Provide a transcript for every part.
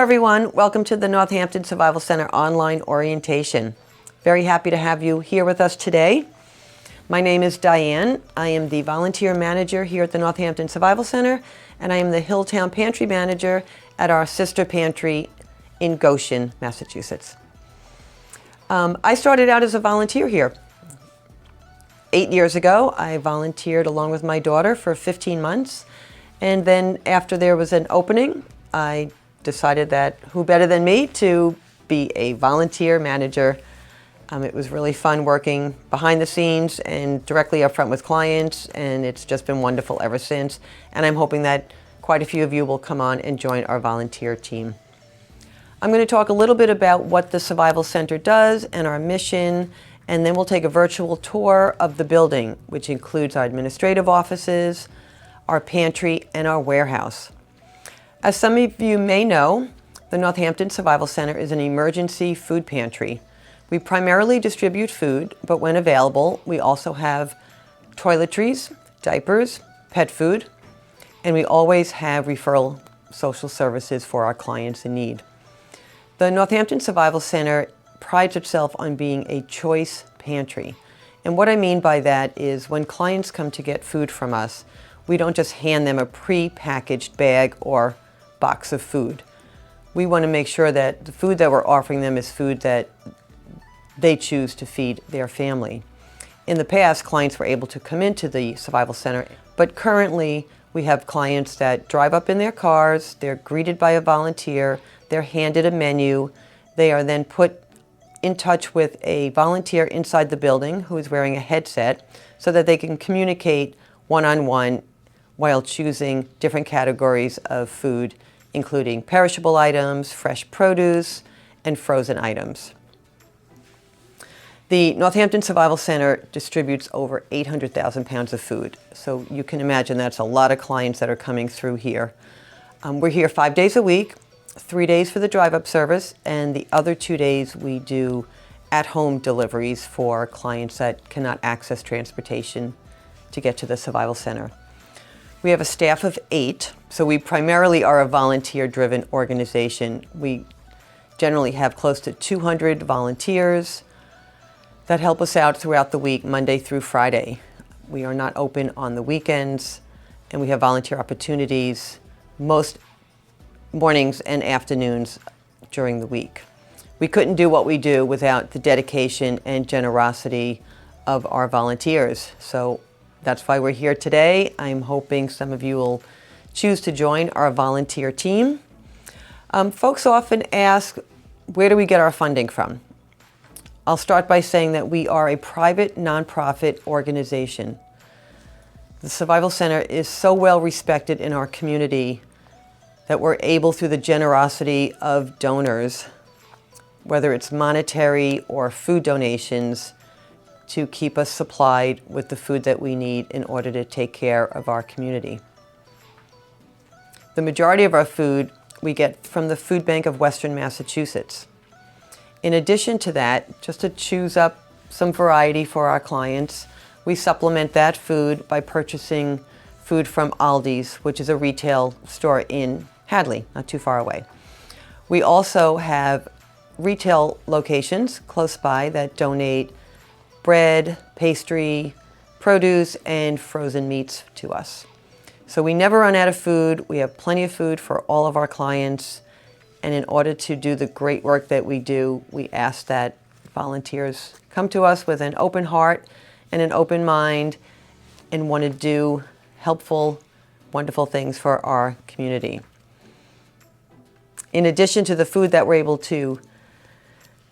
everyone. Welcome to the Northampton Survival Center online orientation. Very happy to have you here with us today. My name is Diane. I am the volunteer manager here at the Northampton Survival Center, and I am the Hilltown Pantry manager at our sister pantry in Goshen, Massachusetts. I started out as a volunteer here. 8 years ago, I volunteered along with my daughter for 15 months. And then after there was an opening, I decided that who better than me to be a volunteer manager. It was really fun working behind the scenes and directly up front with clients, and it's just been wonderful ever since. And I'm hoping that quite a few of you will come on and join our volunteer team. I'm going to talk a little bit about what the Survival Center does and our mission, and then we'll take a virtual tour of the building, which includes our administrative offices, our pantry, and our warehouse. As some of you may know, the Northampton Survival Center is an emergency food pantry. We primarily distribute food, but when available, we also have toiletries, diapers, pet food, and we always have referral social services for our clients in need. The Northampton Survival Center prides itself on being a choice pantry. And what I mean by that is when clients come to get food from us, we don't just hand them a pre-packaged bag or box of food. We want to make sure that the food that we're offering them is food that they choose to feed their family. In the past, clients were able to come into the Survival Center, but currently we have clients that drive up in their cars, they're greeted by a volunteer, they're handed a menu, they are then put in touch with a volunteer inside the building who is wearing a headset so that they can communicate one-on-one while choosing different categories of food, including perishable items, fresh produce, and frozen items. The Northampton Survival Center distributes over 800,000 pounds of food, so you can imagine that's a lot of clients that are coming through here. We're here 5 days a week, 3 days for the drive-up service, and the other 2 days we do at-home deliveries for clients that cannot access transportation to get to the Survival Center. We have a staff of 8, so we primarily are a volunteer-driven organization. We generally have close to 200 volunteers that help us out throughout the week, Monday through Friday. We are not open on the weekends, and we have volunteer opportunities most mornings and afternoons during the week. We couldn't do what we do without the dedication and generosity of our volunteers. So that's why we're here today. I'm hoping some of you will choose to join our volunteer team. Folks often ask, where do we get our funding from? I'll start by saying that we are a private nonprofit organization. The Survival Center is so well respected in our community that we're able, through the generosity of donors, whether it's monetary or food donations, to keep us supplied with the food that we need in order to take care of our community. The majority of our food we get from the Food Bank of Western Massachusetts. In addition to that, just to choose up some variety for our clients, we supplement that food by purchasing food from Aldi's, which is a retail store in Hadley, not too far away. We also have retail locations close by that donate bread, pastry, produce, and frozen meats to us. So we never run out of food. We have plenty of food for all of our clients. And in order to do the great work that we do, we ask that volunteers come to us with an open heart and an open mind and want to do helpful, wonderful things for our community. In addition to the food that we're able to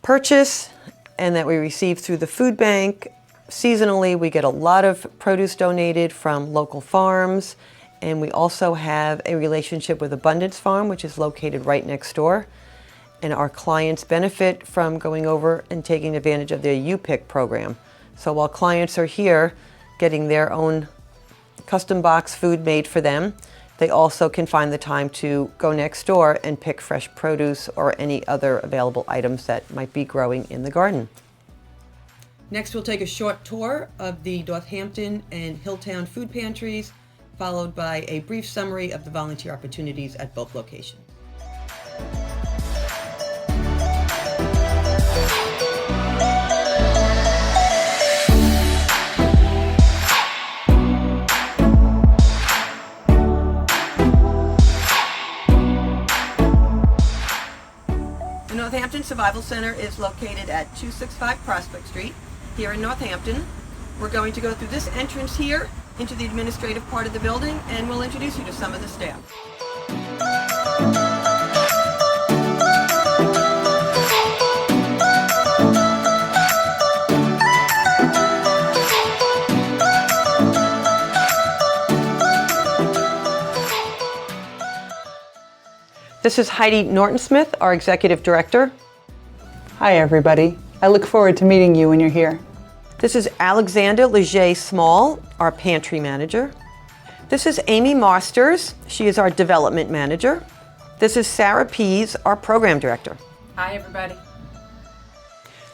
purchase and that we receive through the food bank, seasonally we get a lot of produce donated from local farms. And we also have a relationship with Abundance Farm, which is located right next door. And our clients benefit from going over and taking advantage of their U-Pick program. So while clients are here getting their own custom box food made for them, they also can find the time to go next door and pick fresh produce or any other available items that might be growing in the garden. Next, we'll take a short tour of the Northampton and Hilltown food pantries, followed by a brief summary of the volunteer opportunities at both locations. Northampton Survival Center is located at 265 Prospect Street here in Northampton. We're going to go through this entrance here into the administrative part of the building, and we'll introduce you to some of the staff. This is Heidi Norton-Smith, our Executive Director. Hi everybody. I look forward to meeting you when you're here. This is Alexander Leger-Small, our Pantry Manager. This is Amy Masters. She is our Development Manager. This is Sarah Pease, our Program Director. Hi everybody.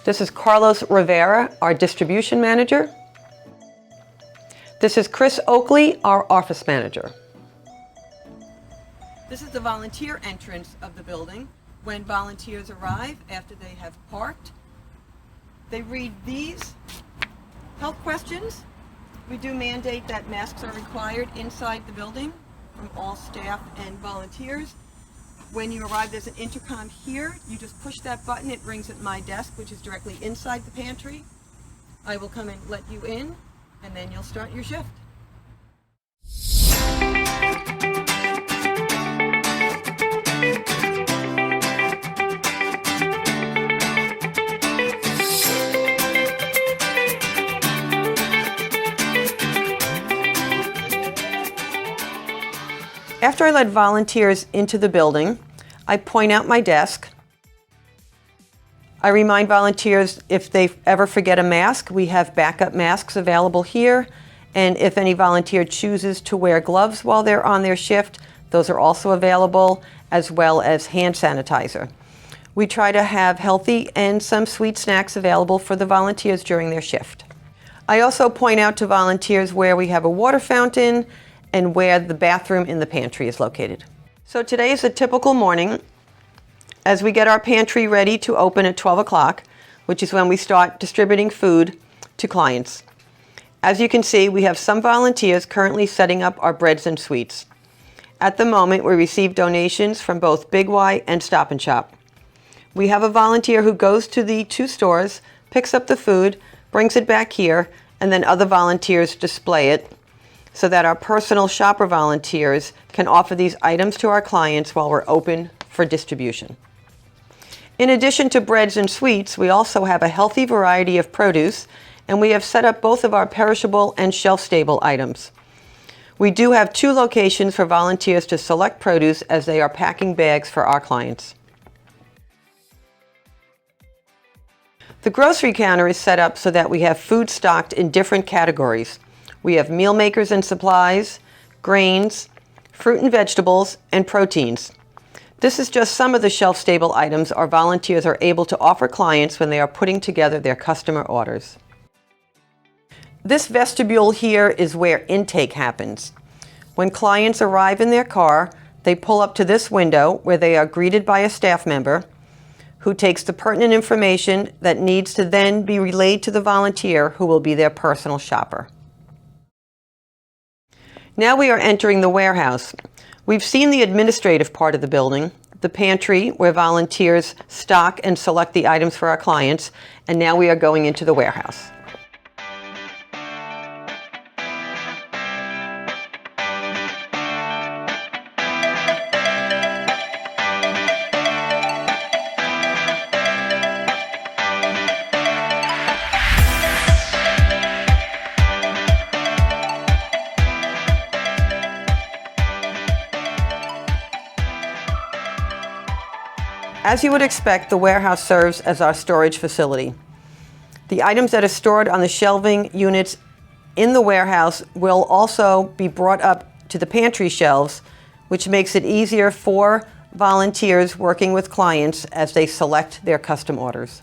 This is Carlos Rivera, our Distribution Manager. This is Chris Oakley, our Office Manager. This is the volunteer entrance of the building. When volunteers arrive after they have parked, they read these health questions. We do mandate that masks are required inside the building from all staff and volunteers. When you arrive, there's an intercom here. You just push that button, it rings at my desk, which is directly inside the pantry. I will come and let you in, and then you'll start your shift. After I let volunteers into the building, I point out my desk. I remind volunteers if they ever forget a mask, we have backup masks available here. And if any volunteer chooses to wear gloves while they're on their shift, those are also available, as well as hand sanitizer. We try to have healthy and some sweet snacks available for the volunteers during their shift. I also point out to volunteers where we have a water fountain and where the bathroom in the pantry is located. So today is a typical morning as we get our pantry ready to open at 12 o'clock, which is when we start distributing food to clients. As you can see, we have some volunteers currently setting up our breads and sweets. At the moment, we receive donations from both Big Y and Stop and Shop. We have a volunteer who goes to the two stores, picks up the food, brings it back here, and then other volunteers display it, so that our personal shopper volunteers can offer these items to our clients while we're open for distribution. In addition to breads and sweets, we also have a healthy variety of produce, and we have set up both of our perishable and shelf-stable items. We do have 2 locations for volunteers to select produce as they are packing bags for our clients. The grocery counter is set up so that we have food stocked in different categories. We have meal makers and supplies, grains, fruit and vegetables, and proteins. This is just some of the shelf-stable items our volunteers are able to offer clients when they are putting together their customer orders. This vestibule here is where intake happens. When clients arrive in their car, they pull up to this window where they are greeted by a staff member who takes the pertinent information that needs to then be relayed to the volunteer who will be their personal shopper. Now we are entering the warehouse. We've seen the administrative part of the building, the pantry where volunteers stock and select the items for our clients, and now we are going into the warehouse. As you would expect, the warehouse serves as our storage facility. The items that are stored on the shelving units in the warehouse will also be brought up to the pantry shelves, which makes it easier for volunteers working with clients as they select their custom orders.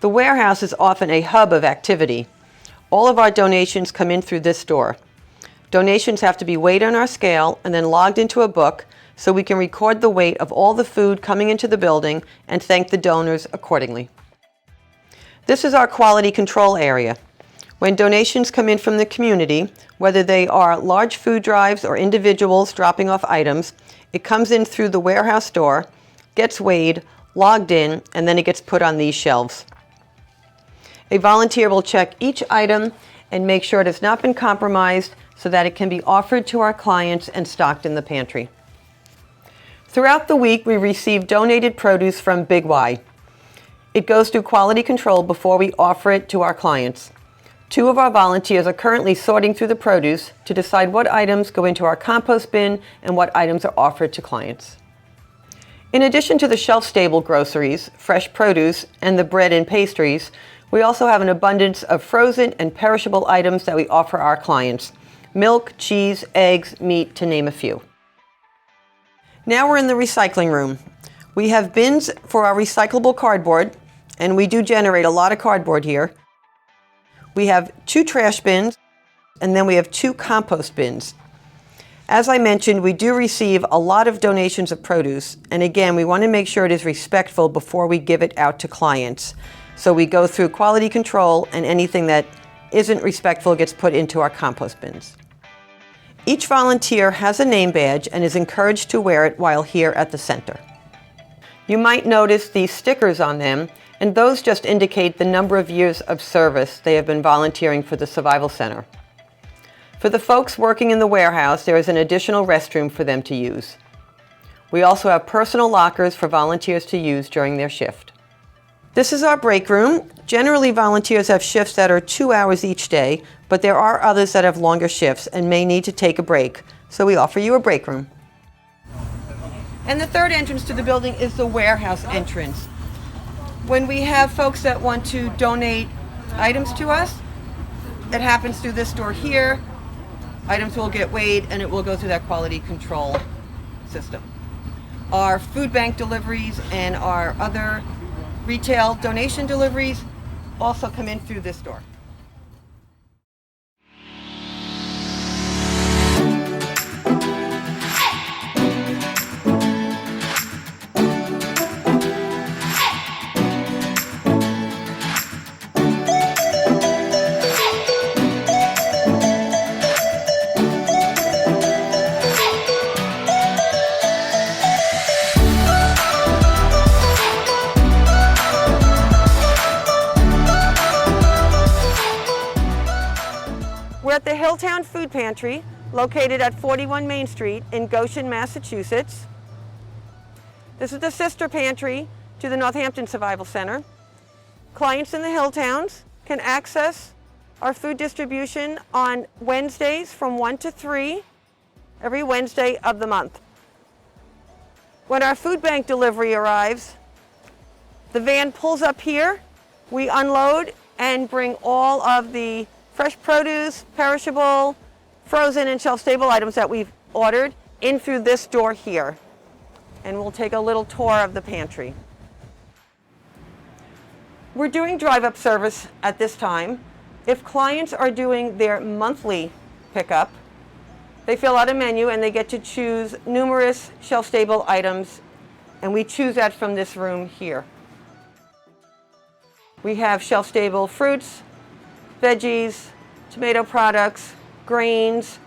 The warehouse is often a hub of activity. All of our donations come in through this door. Donations have to be weighed on our scale and then logged into a book so we can record the weight of all the food coming into the building and thank the donors accordingly. This is our quality control area. When donations come in from the community, whether they are large food drives or individuals dropping off items, it comes in through the warehouse door. gets weighed, logged in, and then it gets put on these shelves. A volunteer will check each item and make sure it has not been compromised so that it can be offered to our clients and stocked in the pantry. Throughout the week, we receive donated produce from Big Y. It goes through quality control before we offer it to our clients. 2 of our volunteers are currently sorting through the produce to decide what items go into our compost bin and what items are offered to clients. In addition to the shelf-stable groceries, fresh produce, and the bread and pastries, we also have an abundance of frozen and perishable items that we offer our clients: milk, cheese, eggs, meat, to name a few. Now we're in the recycling room. We have bins for our recyclable cardboard, and we do generate a lot of cardboard here. We have 2 trash bins, and then we have 2 compost bins. As I mentioned, we do receive a lot of donations of produce, and again, we want to make sure it is respectful before we give it out to clients. So we go through quality control, and anything that isn't respectful gets put into our compost bins. Each volunteer has a name badge and is encouraged to wear it while here at the center. You might notice these stickers on them, and those just indicate the number of years of service they have been volunteering for the Survival Center. For the folks working in the warehouse, there is an additional restroom for them to use. We also have personal lockers for volunteers to use during their shift. This is our break room. Generally, volunteers have shifts that are 2 hours each day, but there are others that have longer shifts and may need to take a break, so we offer you a break room. And the third entrance to the building is the warehouse entrance. When we have folks that want to donate items to us, it happens through this door here. Items will get weighed and it will go through that quality control system. Our food bank deliveries and our other retail donation deliveries also come in through this door. We're at the Hilltown Food Pantry, located at 41 Main Street in Goshen, Massachusetts. This is the sister pantry to the Northampton Survival Center. Clients in the Hilltowns can access our food distribution on Wednesdays from 1 to 3, every Wednesday of the month. When our food bank delivery arrives, the van pulls up here, we unload and bring all of the fresh produce, perishable, frozen, and shelf-stable items that we've ordered in through this door here. And we'll take a little tour of the pantry. We're doing drive-up service at this time. If clients are doing their monthly pickup, they fill out a menu and they get to choose numerous shelf-stable items, and we choose that from this room here. We have shelf-stable fruits, veggies, tomato products, grains,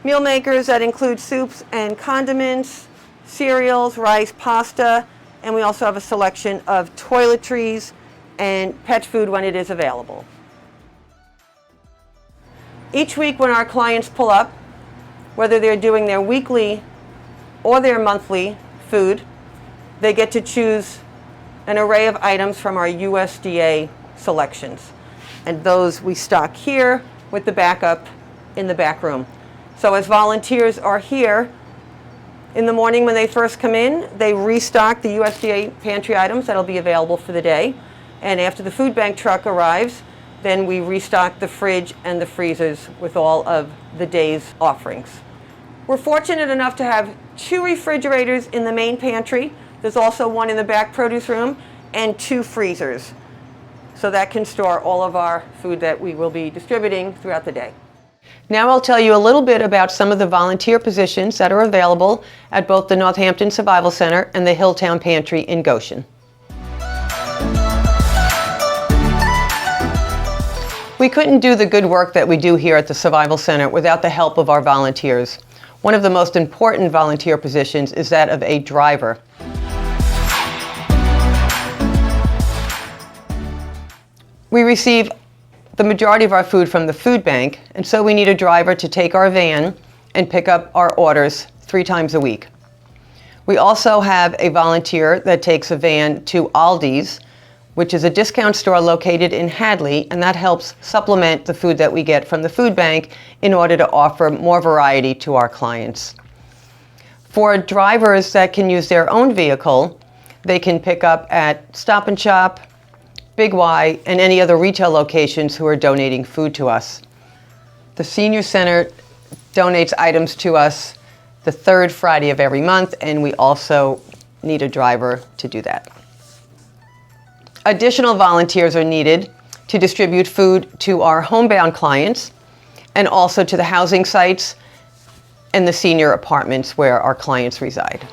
meal makers that include soups and condiments, cereals, rice, pasta, and we also have a selection of toiletries and pet food when it is available. Each week when our clients pull up, whether they're doing their weekly or their monthly food, they get to choose an array of items from our USDA selections. And those we stock here with the backup in the back room. So as volunteers are here, in the morning when they first come in, they restock the USDA pantry items that'll be available for the day. And after the food bank truck arrives, then we restock the fridge and the freezers with all of the day's offerings. We're fortunate enough to have 2 refrigerators in the main pantry. There's also one in the back produce room and 2 freezers. So that can store all of our food that we will be distributing throughout the day. Now I'll tell you a little bit about some of the volunteer positions that are available at both the Northampton Survival Center and the Hilltown Pantry in Goshen. We couldn't do the good work that we do here at the Survival Center without the help of our volunteers. One of the most important volunteer positions is that of a driver. We receive the majority of our food from the food bank, and so we need a driver to take our van and pick up our orders 3 times a week. We also have a volunteer that takes a van to Aldi's, which is a discount store located in Hadley, and that helps supplement the food that we get from the food bank in order to offer more variety to our clients. For drivers that can use their own vehicle, they can pick up at Stop and Shop, Big Y, and any other retail locations who are donating food to us. The Senior Center donates items to us the 3rd Friday of every month, and we also need a driver to do that. Additional volunteers are needed to distribute food to our homebound clients and also to the housing sites and the senior apartments where our clients reside.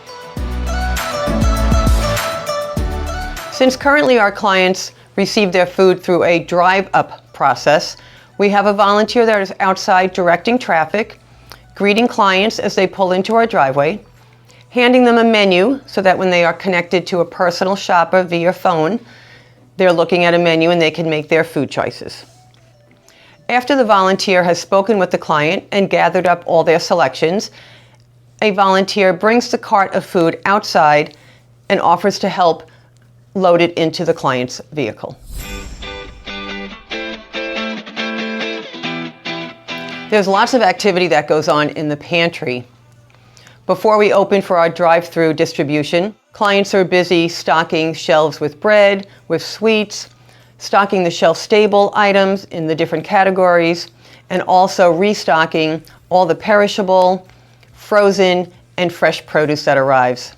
Since currently our clients receive their food through a drive-up process, we have a volunteer that is outside directing traffic, greeting clients as they pull into our driveway, handing them a menu so that when they are connected to a personal shopper via phone, they're looking at a menu and they can make their food choices. After the volunteer has spoken with the client and gathered up all their selections, a volunteer brings the cart of food outside and offers to help load it into the client's vehicle. There's lots of activity that goes on in the pantry. Before we open for our drive-through distribution, clients are busy stocking shelves with bread, with sweets, stocking the shelf-stable items in the different categories, and also restocking all the perishable, frozen, and fresh produce that arrives.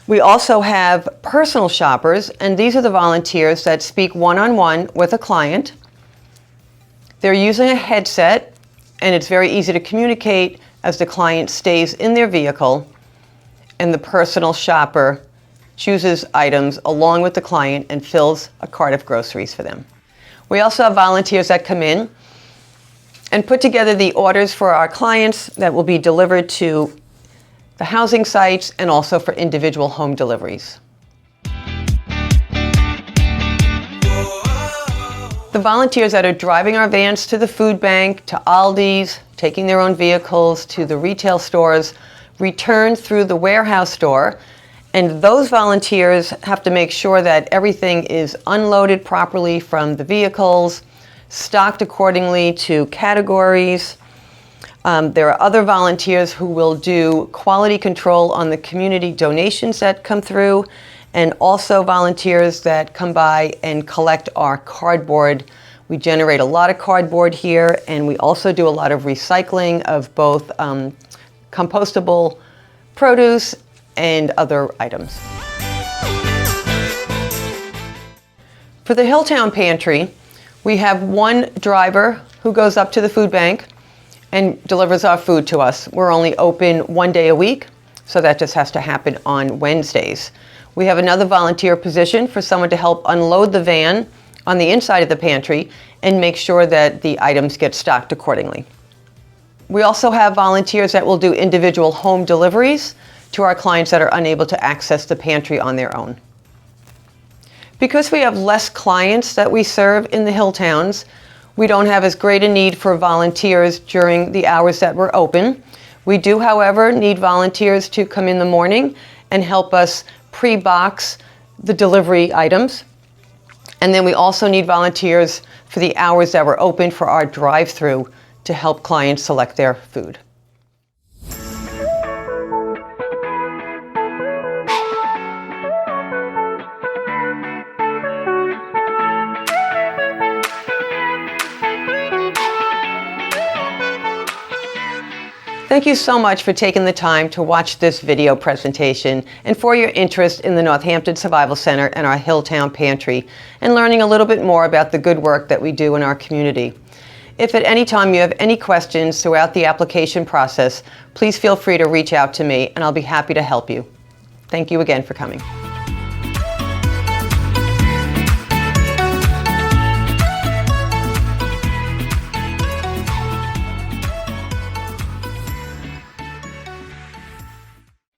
We also have personal shoppers, and these are the volunteers that speak one-on-one with a client. They're using a headset, and it's very easy to communicate as the client stays in their vehicle and the personal shopper chooses items along with the client and fills a cart of groceries for them. We also have volunteers that come in and put together the orders for our clients that will be delivered to the housing sites and also for individual home deliveries. The volunteers that are driving our vans to the food bank, to Aldi's, taking their own vehicles to the retail stores, return through the warehouse door, and those volunteers have to make sure that everything is unloaded properly from the vehicles, stocked accordingly to categories. There are other volunteers who will do quality control on the community donations that come through, and also volunteers that come by and collect our cardboard. We generate a lot of cardboard here, and we also do a lot of recycling of both compostable produce and other items. For the Hilltown Pantry, we have one driver who goes up to the food bank and delivers our food to us. We're only open 1 day a week, so that just has to happen on Wednesdays. We have another volunteer position for someone to help unload the van on the inside of the pantry and make sure that the items get stocked accordingly. We also have volunteers that will do individual home deliveries to our clients that are unable to access the pantry on their own. Because we have less clients that we serve in the Hilltowns, we don't have as great a need for volunteers during the hours that we're open. We do, however, need volunteers to come in the morning and help us pre-box the delivery items. And then we also need volunteers for the hours that we're open for our drive-through to help clients select their food. Thank you so much for taking the time to watch this video presentation and for your interest in the Northampton Survival Center and our Hilltown Pantry and learning a little bit more about the good work that we do in our community. If at any time you have any questions throughout the application process, please feel free to reach out to me and I'll be happy to help you. Thank you again for coming.